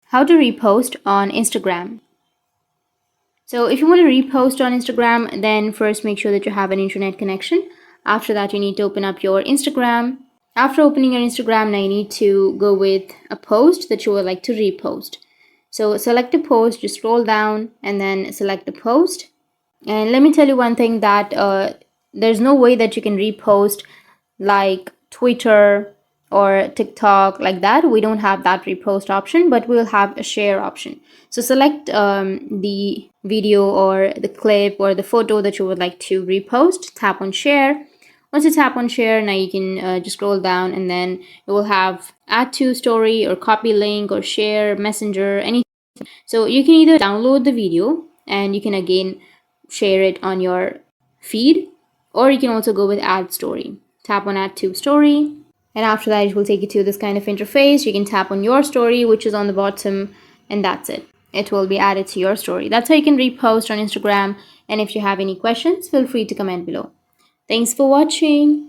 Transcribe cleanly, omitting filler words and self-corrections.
How to repost on Instagram. So if you want to repost on Instagram, then first make sure that you have an internet connection. After that, you need to open up your Instagram. After opening your Instagram, now you need to go with a post that you would like to repost. So select a post, just scroll down and then select the post. And let me tell you one thing, that there's no way that you can repost like Twitter or TikTok like that. We don't have that repost option, but we'll have a share option. So select the video or the clip or the photo that you would like to repost, tap on share. Once you tap on share, now you can just scroll down and then it will have add to story or copy link or share, messenger, anything. So you can either download the video and you can again share it on your feed, or you can also go with add story. Tap on add to story, and after that it will take you to this kind of interface. You can tap on your story, which is on the bottom, and that's it. It will be added to your story. That's how you can repost on Instagram. And if you have any questions, feel free to comment below. Thanks for watching.